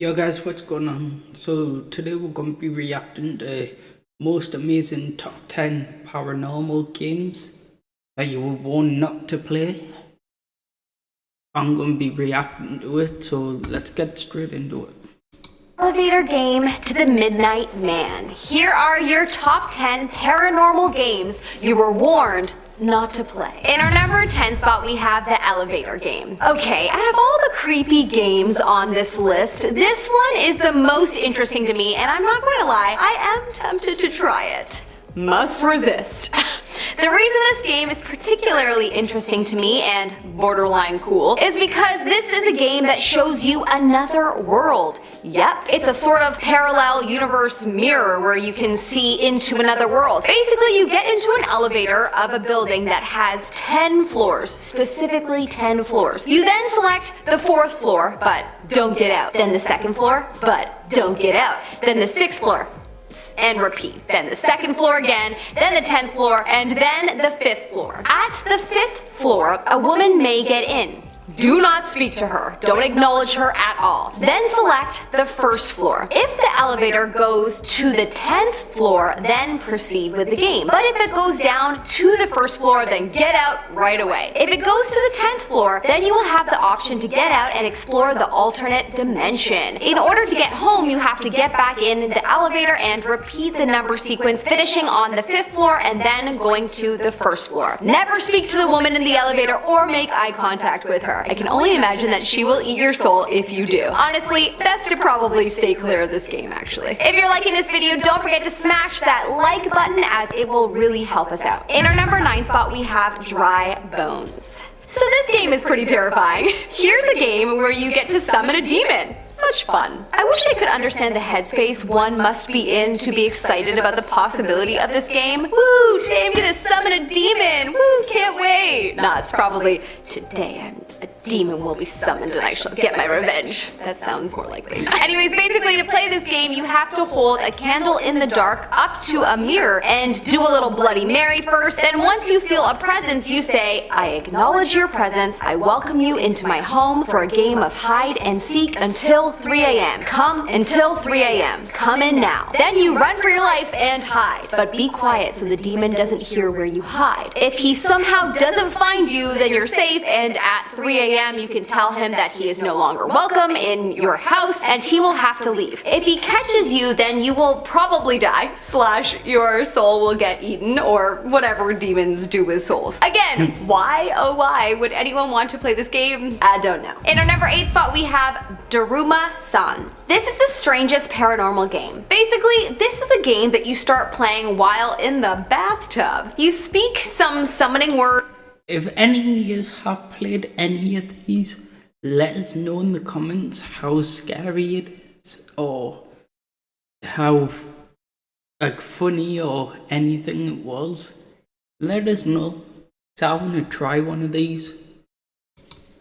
Yo guys, what's going on? So today we're going to be reacting to most amazing top 10 paranormal games that you were warned not to play. I'm going to be reacting to it, so let's get straight into it. Elevator game to the Midnight Man. Here are your top 10 paranormal games you were warned not to play. In our number 10 spot, we have the elevator game. Okay, out of all the creepy games on this list, this one is the most interesting to me, and I'm not going to lie, I am tempted to try it. Must resist. The reason this game is particularly interesting to me and borderline cool is because this is a game that shows you another world. Yep, it's a sort of parallel universe mirror where you can see into another world. Basically, you get into an elevator of a building that has 10 floors, specifically 10 floors. You then select the 4th floor, but don't get out. Then the 2nd floor, but don't get out. Then the 6th floor, and repeat. Then the 2nd floor again, then the 10th floor, and then the 5th floor. At the 5th floor, a woman may get in. Do not speak to her. Don't acknowledge her at all. Then select the 1st floor. If the elevator goes to the 10th floor, then proceed with the game. But if it goes down to the 1st floor, then get out right away. If it goes to the 10th floor, then you will have the option to get out and explore the alternate dimension. In order to get home, you have to get back in the elevator and repeat the number sequence, finishing on the 5th floor and then going to the 1st floor. Never speak to the woman in the elevator or make eye contact with her. I can only imagine that she will eat your soul if you do. Honestly, best to probably stay clear of this game actually. If you're liking this video, don't forget to smash that like button as it will really help us out. In our number 9 spot, we have Dry Bones. So this game is pretty terrifying. Here's a game where you get to summon a demon. Such fun. I wish I could understand the headspace one must be in to be excited about the possibility of this game. Woo, today I'm gonna summon a demon. Woo, can't wait. Nah, it's probably today a demon will be summoned and I shall get my revenge. That sounds more likely. Anyways, basically to play this game, you have to hold a candle in the dark up to a mirror and do a little Bloody Mary first. Then once you feel a presence, you say, I acknowledge your presence. I welcome you into my home for a game of hide and seek until 3 a.m. Come until 3 a.m. Come in now. Then you run for your life and hide. But be quiet so the demon doesn't hear where you hide. If he somehow doesn't find you, then you're safe, and at 3 a.m. you can tell him that he is no longer welcome in your house and he will have to leave. If he catches you, then you will probably die, / your soul will get eaten, or whatever demons do with souls. Again, why, oh why, would anyone want to play this game? I don't know. In our number 8 spot, we have Daruma-san. This is the strangest paranormal game. Basically, this is a game that you start playing while in the bathtub. You speak some summoning word. If any of you have played any of these, let us know in the comments how scary it is, or how funny or anything it was. Let us know, so I want to try one of these.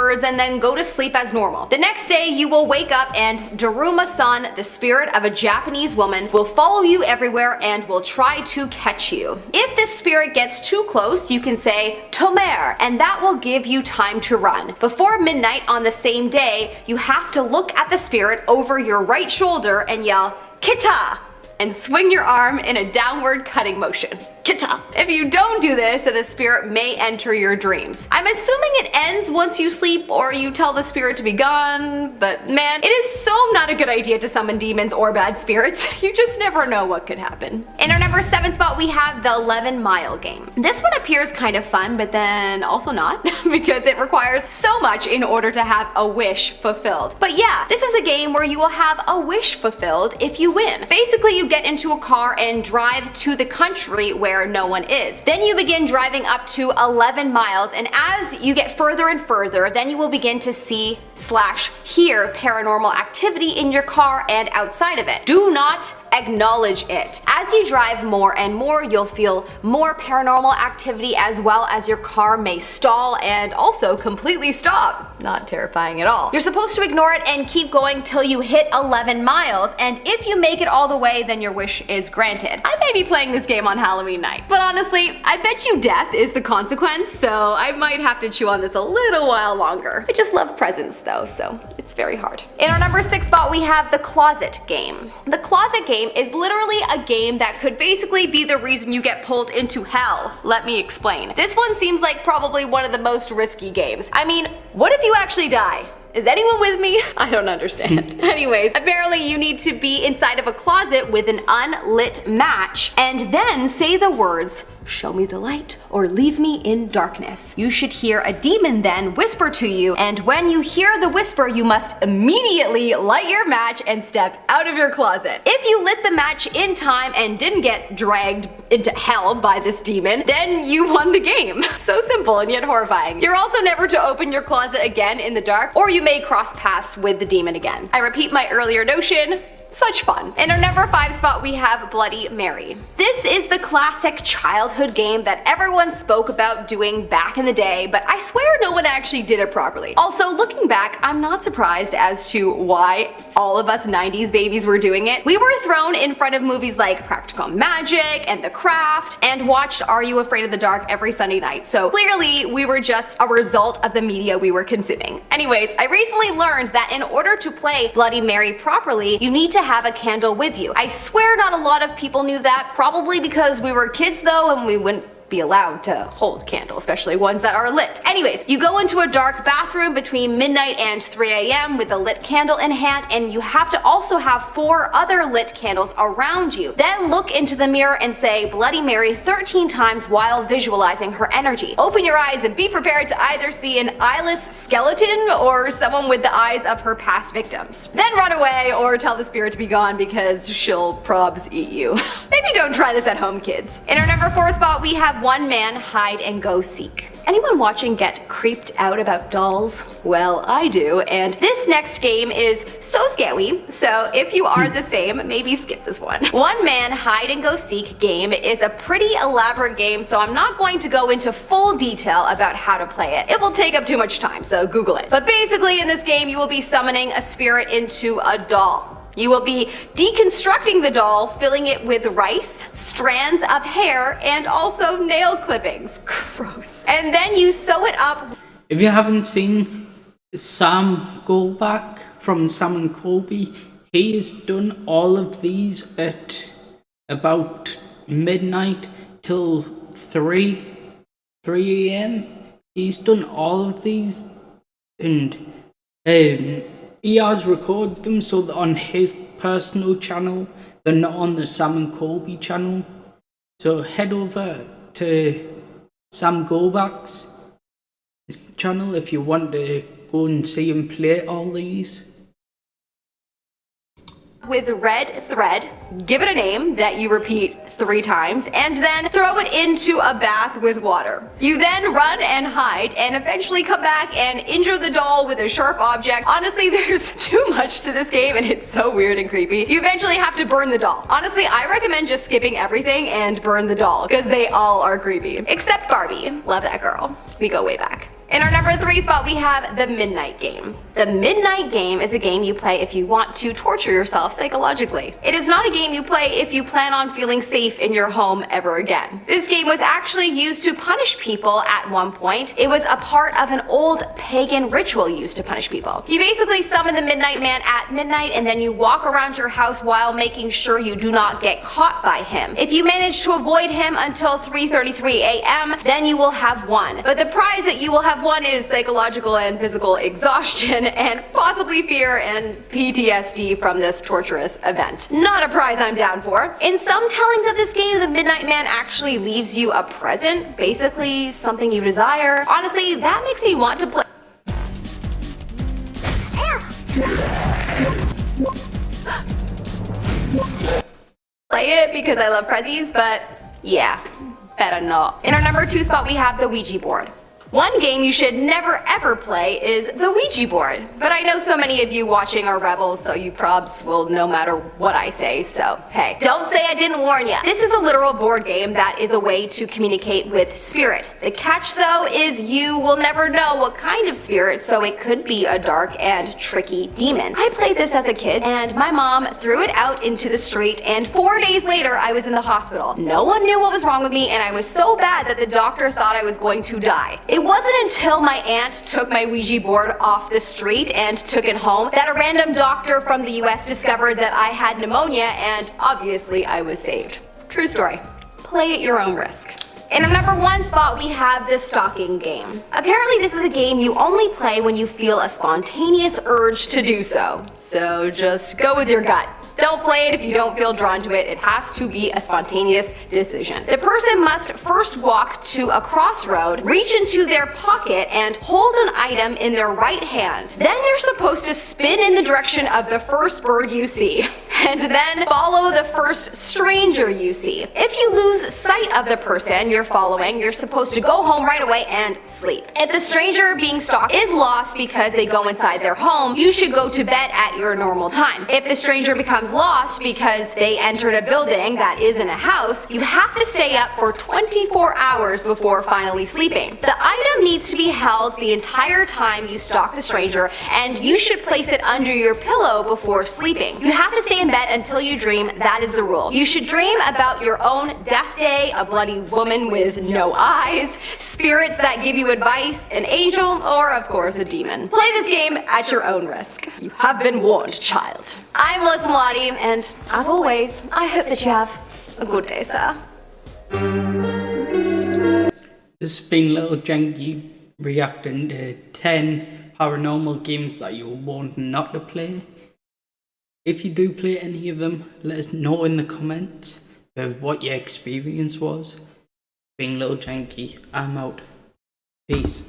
And then go to sleep as normal. The next day, you will wake up and Daruma-san, the spirit of a Japanese woman, will follow you everywhere and will try to catch you. If this spirit gets too close, you can say Tomer, and that will give you time to run. Before midnight on the same day, you have to look at the spirit over your right shoulder and yell Kita, and swing your arm in a downward cutting motion. Kita. If you don't do this, then the spirit may enter your dreams. I'm assuming it ends once you sleep or you tell the spirit to be gone, but man, it is so not a good idea to summon demons or bad spirits. You just never know what could happen. In our number 7 spot, we have the 11-mile game. This one appears kind of fun, but then also not, because it requires so much in order to have a wish fulfilled. But yeah, this is a game where you will have a wish fulfilled if you win. Basically, you get into a car and drive to the country where no one is. Then you begin driving up to 11 miles, and as you get further and further, then you will begin to see / hear paranormal activity in your car and outside of it. Do not acknowledge it. As you drive more and more, you'll feel more paranormal activity, as well as your car may stall and also completely stop. Not terrifying at all. You're supposed to ignore it and keep going till you hit 11 miles, and if you make it all the way, then your wish is granted. I may be playing this game on Halloween night, but honestly, I bet you death is the consequence, so I might have to chew on this a little while longer. I just love presents though, so it's very hard. In our number 6 spot, we have the closet game. The closet game is literally a game that could basically be the reason you get pulled into hell. Let me explain. This one seems like probably one of the most risky games. I mean, what if you actually die? Is anyone with me? I don't understand. Anyways, apparently you need to be inside of a closet with an unlit match and then say the words, "Show me the light," or "Leave me in darkness." You should hear a demon then whisper to you, and when you hear the whisper, you must immediately light your match and step out of your closet. If you lit the match in time and didn't get dragged into hell by this demon, then you won the game. So simple and yet horrifying. You're also never to open your closet again in the dark, or you may cross paths with the demon again. I repeat my earlier notion. Such fun. In our number 5 spot, we have Bloody Mary. This is the classic childhood game that everyone spoke about doing back in the day, but I swear no one actually did it properly. Also, looking back, I'm not surprised as to why all of us 90s babies were doing it. We were thrown in front of movies like Practical Magic and The Craft, and watched Are You Afraid of the Dark every Sunday night, so clearly we were just a result of the media we were consuming. Anyways, I recently learned that in order to play Bloody Mary properly, you need to have a candle with you. I swear not a lot of people knew that, probably because we were kids though and we wouldn't be allowed to hold candles, especially ones that are lit. Anyways, you go into a dark bathroom between midnight and 3 a.m. with a lit candle in hand, and you have to also have 4 other lit candles around you. Then look into the mirror and say Bloody Mary 13 times while visualizing her energy. Open your eyes and be prepared to either see an eyeless skeleton or someone with the eyes of her past victims. Then run away or tell the spirit to be gone because she'll probs eat you. Maybe don't try this at home, kids. In our number 4 spot, we have One Man Hide and Go Seek. Anyone watching get creeped out about dolls? Well, I do, and this next game is so scary, so if you are the same, maybe skip this one. One Man Hide and Go Seek game is a pretty elaborate game, so I'm not going to go into full detail about how to play it. It will take up too much time, so Google it. But basically in this game, you will be summoning a spirit into a doll. You will be deconstructing the doll, filling it with rice, strands of hair, and also nail clippings. Gross. And then you sew it up. If you haven't seen Sam Goldback from Sam and Colby, he has done all of these at about midnight till 3 a.m. He's done all of these, and he has recorded them so that on his personal channel, they're not on the Sam and Colby channel. So head over to Sam Goldback's channel if you want to go and see him play all these. With red thread, give it a name that you repeat 3 times, and then throw it into a bath with water. You then run and hide and eventually come back and injure the doll with a sharp object. Honestly, there's too much to this game and it's so weird and creepy. You eventually have to burn the doll. Honestly, I recommend just skipping everything and burn the doll because they all are creepy. Except Barbie. Love that girl. We go way back. In our number 3 spot, we have the Midnight Game. The Midnight Game is a game you play if you want to torture yourself psychologically. It is not a game you play if you plan on feeling safe in your home ever again. This game was actually used to punish people at one point. It was a part of an old pagan ritual used to punish people. You basically summon the Midnight Man at midnight, and then you walk around your house while making sure you do not get caught by him. If you manage to avoid him until 3:33 a.m., then you will have won. But the prize that you will have won is psychological and physical exhaustion and possibly fear and PTSD from this torturous event. Not a prize I'm down for. In some tellings of this game, the Midnight Man actually leaves you a present, basically something you desire. Honestly, that makes me want to play. Play it because I love prezzies, but yeah, better not. In our number 2 spot, we have the Ouija board. One game you should never ever play is the Ouija board. But I know so many of you watching are rebels, so you probs will no matter what I say, so hey. Don't say I didn't warn ya. This is a literal board game that is a way to communicate with spirit. The catch though is you will never know what kind of spirit, so it could be a dark and tricky demon. I played this as a kid and my mom threw it out into the street, and 4 days later I was in the hospital. No one knew what was wrong with me, and I was so bad that the doctor thought I was going to die. It wasn't until my aunt took my Ouija board off the street and took it home that a random doctor from the US discovered that I had pneumonia, and obviously I was saved. True story. Play at your own risk. In our number 1 spot, we have the stalking game. Apparently this is a game you only play when you feel a spontaneous urge to do so. So just go with your gut. Don't play it if you don't feel drawn to it. It has to be a spontaneous decision. The person must first walk to a crossroad, reach into their pocket, and hold an item in their right hand. Then you're supposed to spin in the direction of the first bird you see, and then follow the first stranger you see. If you lose sight of the person you're following, you're supposed to go home right away and sleep. If the stranger being stalked is lost because they go inside their home, you should go to bed at your normal time. If the stranger becomes lost because they entered a building that isn't a house, you have to stay up for 24 hours before finally sleeping. The item needs to be held the entire time you stalk the stranger, and you should place it under your pillow before sleeping. You have to stay in bed until you dream. That is the rule. You should dream about your own death day, a bloody woman with no eyes, spirits that give you advice, an angel, or of course a demon. Play this game at your own risk. You have been warned, child. I'm Melissa Malati, and as always, I hope that you have a good day, sir. This has been Little Janky reacting to 10 paranormal games that you were warned not to play. If you do play any of them, let us know in the comments of what your experience was. Being Little Janky, I'm out. Peace.